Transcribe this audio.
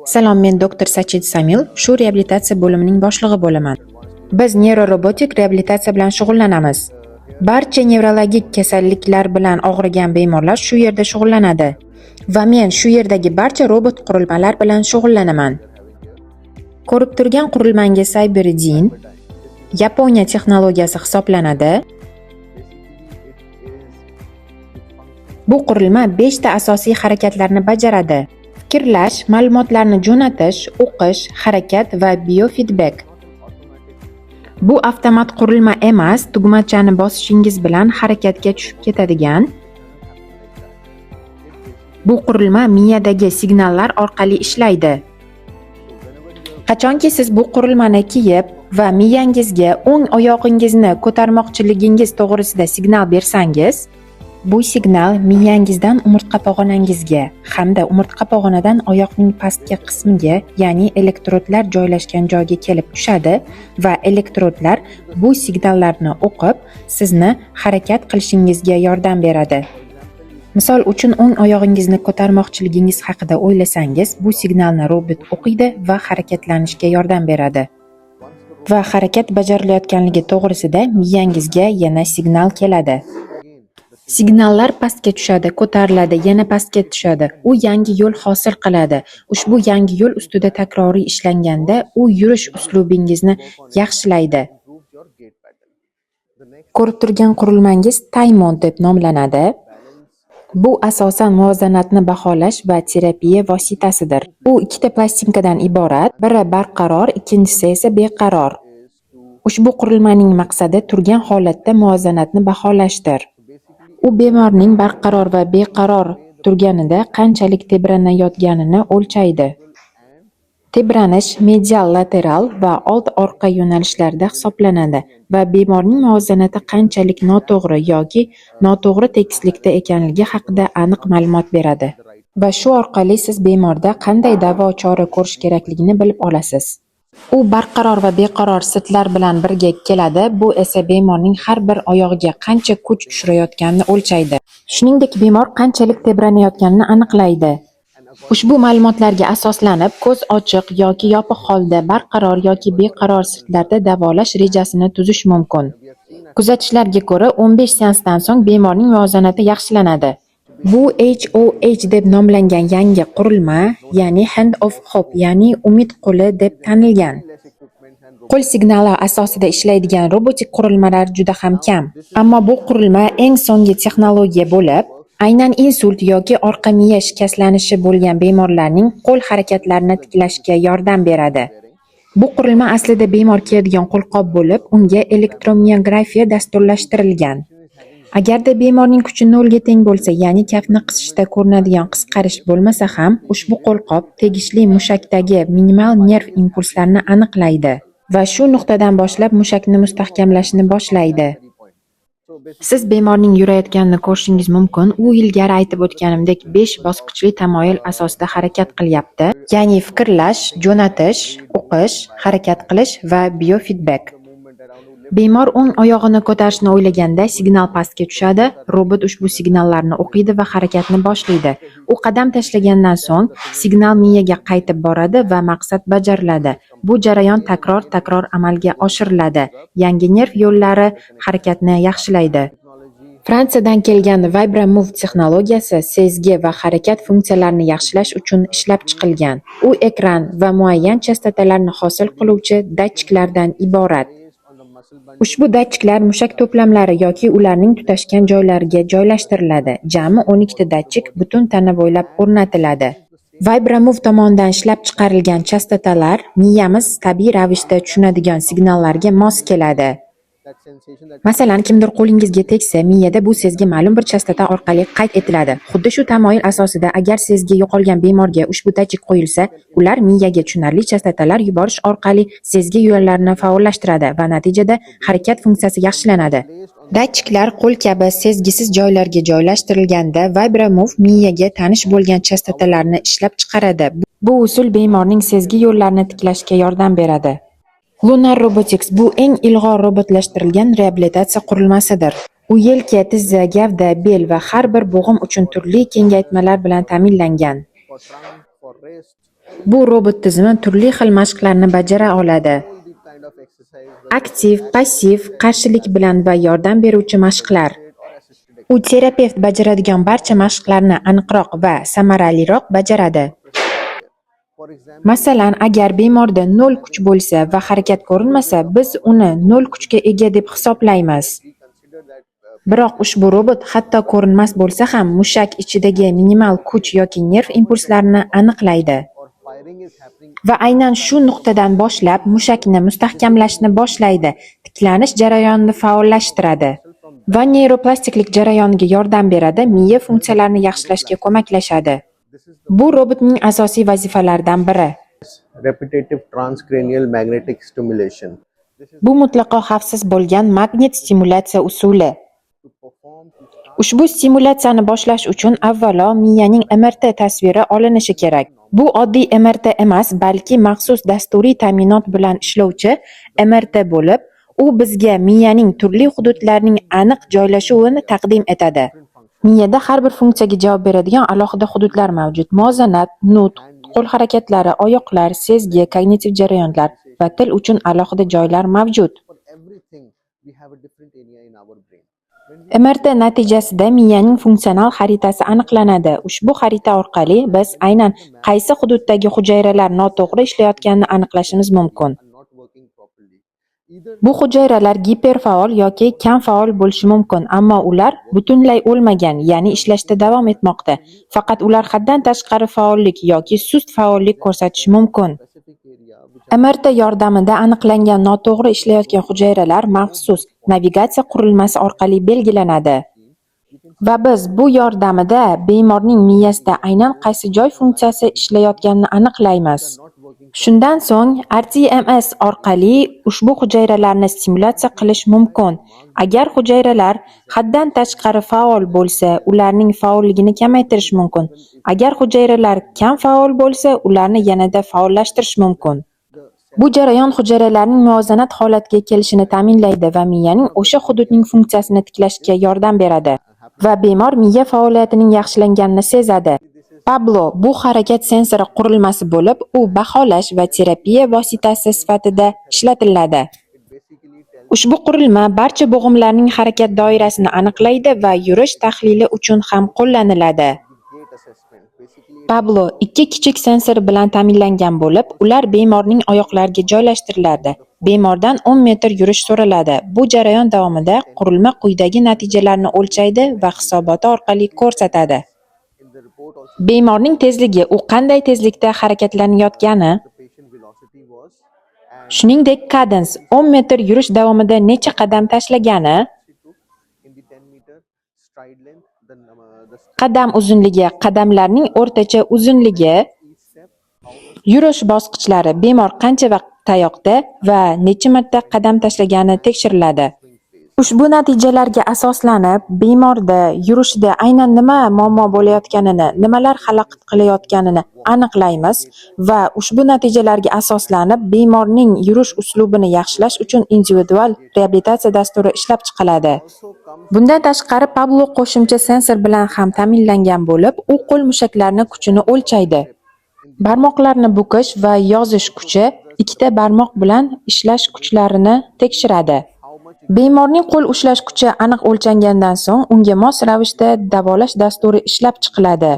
Salom, men doktor Sachid Samil, shu reabilitatsiya bo'limining boshlig'i bo'laman. Biz neurorobotik reabilitatsiya bilan shug'ullanamiz. Barcha nevrologik kasalliklar bilan og'rigan bemorlar shu yerda shug'ullanadi va men shu yerdagi barcha robot qurilmalar bilan shug'ullanaman. Ko'rib turgan qurilmangiz Cyberidin Yaponiya texnologiyasi hisoblanadi. Bu qurilma 5 ta asosiy harakatlarni bajaradi: fikrlash, ma'lumotlarni jo'natish, o'qish, harakat va biofeedback. Bu avtomat qurilma emas, tugmachani bosishingiz bilan harakatga tushib ketadigan. Bu qurilma miyadagi signallar orqali ishlaydi. Qachonki siz bu qurilmani kiyib va miyangizga o'ng oyog'ingizni ko'tarmoqchiligingiz to'g'risida signal bersangiz, bu signal miyangizdan umurtqa pog'onangizga hamda umurtqa pog'onadan oyoqning pastki qismiga, ya'ni elektrodlar joylashgan joyga kelib tushadi va elektrodlar bu signallarni o'qib, sizni harakat qilishingizga yordam beradi. Misol uchun, o'ng oyog'ingizni ko'tarmoqchiligingiz haqida o'ylasangiz, bu signalni robot o'qiydi va harakatlanishga yordam beradi. Va harakat bajarilayotganligi to'g'risida miyangizga yana signal keladi. Signallar pastga tushadi, ko'tariladi, yana pastga tushadi. U yangi yo'l hosil qiladi. Ushbu yangi yo'l ustida takroriy ishlanganda, u yurish uslubingizni yaxshilaydi. Ko'rib turgan qurilmangiz Taimon deb nomlanadi. Bu asosan muvozanatni baholash va terapiya vositasidir. U ikkita plastinkadan iborat, biri barqaror, ikkinchisi esa beqaror. Ushbu qurilmaning maqsadi turgan holatda muvozanatni baholashdir. U bemorning barqaror va beqaror turganida qanchalik tebranayotganini o'lchaydi. Tebranish medial lateral va old-orqa yo'nalishlarda hisoblanadi va bemorning muvozanati qanchalik noto'g'ri yoki noto'g'ri tekislikda ekanligi haqida aniq ma'lumot beradi. Va shu orqali siz bemorda qanday davo chora ko'rish kerakligini bilib olasiz. U barqaror va beqaror sitlar bilan birga keladi, bu esa bemorning har bir oyog'iga qancha kuch tushirayotganini o'lchaydi. Shuningdek, bemor qanchalik tebranayotganini aniqlaydi. Ushbu ma'lumotlarga asoslanib, ko'z ochiq yoki yopiq holda barqaror yoki beqaror sitlarda davolash rejasini tuzish mumkin. Kuzatishlarga ko'ra, 15 seansdan so'ng bemorning muvozanati yaxshilanadi. Bu HOH deb nomlangan yangi qurilma, ya'ni Hand of Hope, ya'ni umid qo'li deb tanilgan. Qo'l signali asosida ishlaydigan robotik qurilmalar juda ham kam. Ammo bu qurilma eng so'nggi texnologiya bo'lib, aynan insult yoki orqa miya shikastlanishi bo'lgan bemorlarning qo'l harakatlarini tiklashga yordam beradi. Bu qurilma aslida bemor kiyadigan qo'lqop bo'lib, unga elektromiografiya dasturlashtirilgan. Agarda bemorning kuchi 0 ga teng bo'lsa, ya'ni kaftni qisishda ko'rinadigan qisqarish bo'lmasa ham, ushbu qo'lqop tegishli mushakdagi minimal nerv impulslarini aniqlaydi va shu nuqtadan boshlab mushakni mustahkamlashni boshlaydi. Siz bemorning yurayotganini ko'rishingiz mumkin. U ilgari aytib o'tganimdek 5 bosqichli tamoyil asosida harakat qilyapti, ya'ni fikrlash, jo'natish, o'qish, harakat qilish va biofeedback. Bemor o'ng oyog'ini ko'tarishni o'ylaganda signal pastga tushadi, robot ushbu signallarni o'qiydi va harakatni boshlaydi. U qadam tashlagandan so'ng signal miyaga qaytib boradi va maqsad bajariladi. Bu jarayon takror amalga oshiriladi. Yangi nerv yo'llari harakatni yaxshilaydi. Fransiyadan kelgan VibraMove texnologiyasi sezgi va harakat funksiyalarini yaxshilash uchun ishlab chiqilgan. U ekran va muayyan chastotalarni hosil qiluvchi datchiklardan iborat. Ushbu datchiklar mushak to'plamlari yoki ularning tutashgan joylariga joylashtiriladi. Jami 12 ta datchik butun tana bo'ylab o'rnatiladi. VibraMove tomonidan ishlab chiqarilgan chastotalar miyamiz tabiiy ravishda tushunadigan signallarga mos keladi. Masalan, kimdir qo'lingizga tegsa, miyada bu sezgi ma'lum bir chastota orqali qayd etiladi. Xuddi shu tamoyil asosida agar sezgi yo'qolgan bemorga ushbu datchik qo'yilsa, ular miyaga tushunarli chastotalar yuborish orqali sezgi yo'llarini faollashtiradi va natijada harakat funksiyasi yaxshilanadi. Datchiklar qo'l kabi sezgisiz joylarga joylashtirilganda, VibraMove miyaga tanish bo'lgan chastotalarni ishlab chiqaradi. Bu usul bemorning sezgi yo'llarini tiklashga yordam beradi. Lunar Robotics bu eng ilg'or robotlashtirilgan reabilitatsiya qurilmasidir. U yelka, tizza, gavda, bel va har bir bo'g'im uchun turli kengaytmalar bilan ta'minlangan. Bu robot tizimi turli xil mashqlarni bajara oladi. Aktiv, passiv, qarshilik bilan va yordam beruvchi mashqlar. U terapevt bajaradigan barcha mashqlarni aniqroq va samaraliroq bajaradi. Masalan, agar bemorda 0 kuch bo'lsa va harakat ko'rinmasa, biz uni 0 kuchga ega deb hisoblaymiz. Biroq ushbu robot hatto ko'rinmas bo'lsa ham mushak ichidagi minimal kuch yoki nerv impulslarini aniqlaydi. Va aynan shu nuqtadan boshlab mushakni mustahkamlashni boshlaydi, tiklanish jarayonini faollashtiradi va neyroplastiklik jarayoniga yordam beradi, miya funksiyalarini yaxshilashga ko'maklashadi. Bu robotning asosiy vazifalaridan biri. Repetitive transcranial magnetic stimulation. Bu mutlaqo xavfsiz bo'lgan magnit stimulyatsiya usuli. Ushbu stimulyatsiyani boshlash uchun avvalo miyaning MRT tasviri olinishi kerak. Bu oddiy MRT emas, balki maxsus dasturiy ta'minot bilan ishlovchi MRT bo'lib, u bizga miyaning turli hududlarining aniq joylashuvini taqdim etadi. Miyada har bir funksiyaga javob beradigan alohida hududlar mavjud. Muvozanat, nutq, qo'l harakatlari, oyoqlar, sezgi, kognitiv jarayonlar va til uchun alohida joylar mavjud. MRT natijasida miyaning funksional xaritasi aniqlanadi. Ushbu xarita orqali biz aynan qaysi hududdagi hujayralar noto'g'ri ishlayotganini aniqlashimiz mumkin. Bu hujayralar giperfaol yoki kam faol bo'lishi mumkin, ammo ular butunlay o'lmagan, ya'ni ishlashda davom etmoqda. Faqat ular haddan tashqari faollik yoki sust faollik ko'rsatishi mumkin. MRT yordamida aniqlangan noto'g'ri ishlayotgan hujayralar maxsus navigatsiya qurilmasi orqali belgilanadi. Va biz bu yordamida bemorning miyasida aynan qaysi joy funksiyasi ishlayotganini aniqlaymiz. Shundan so'ng RTMS orqali ushbu hujayralarni stimulyatsiya qilish mumkin. Agar hujayralar haddan tashqari faol bo'lsa, ularning faolligini kamaytirish mumkin. Agar hujayralar kam faol bo'lsa, ularni yanada faollashtirish mumkin. Bu jarayon hujayralarning muvozanat holatiga kelishini ta'minlaydi va miyaning o'sha hududning funksiyasini tiklashga yordam beradi va bemor miya faoliyatining yaxshilanganini sezadi. Pablo bu harakat sensori qurilmasi bo'lib, u baholash va terapiya vositasi sifatida ishlatiladi. Ushbu qurilma barcha bo'g'imlarning harakat doirasini aniqlaydi va yurish tahlili uchun ham qo'llaniladi. Pablo 2 kichik sensor bilan ta'minlangan bo'lib, ular bemorning oyoqlariga joylashtiriladi. Bemordan 10 metr yurish so'raladi. Bu jarayon davomida qurilma quyidagi natijalarni o'lchaydi va hisoboti orqali ko'rsatadi. Bemorning tezligi, u qanday tezlikda harakatlanayotgani, shuningdek kadens, 10 metr yurish davomida necha qadam tashlagani, qadam uzunligi, qadamlarning o'rtacha uzunligi, yurish bosqichlari, bemor qancha vaqt tayoqda va necha marta qadam tashlagani tekshiriladi. Ushbu natijalarga asoslanib, bemorda yurishda aynan nima muammo bo'layotganini, nimalar xalaqit qilayotganini aniqlaymiz va ushbu natijalarga asoslanib, bemorning yurish uslubini yaxshilash uchun individual reabilitatsiya dasturi ishlab chiqiladi. Bundan tashqari, Pablo qo'shimcha sensor bilan ham ta'minlangan bo'lib, u qo'l mushaklarini kuchini o'lchaydi. Barmoqlarni bukish va yozish kuchi, ikkita barmoq bilan ishlash kuchlarini tekshiradi. Bemorning qo'l ushlash kuchi aniq o'lchangandan so'ng, unga mos ravishda davolash dasturi ishlab chiqiladi.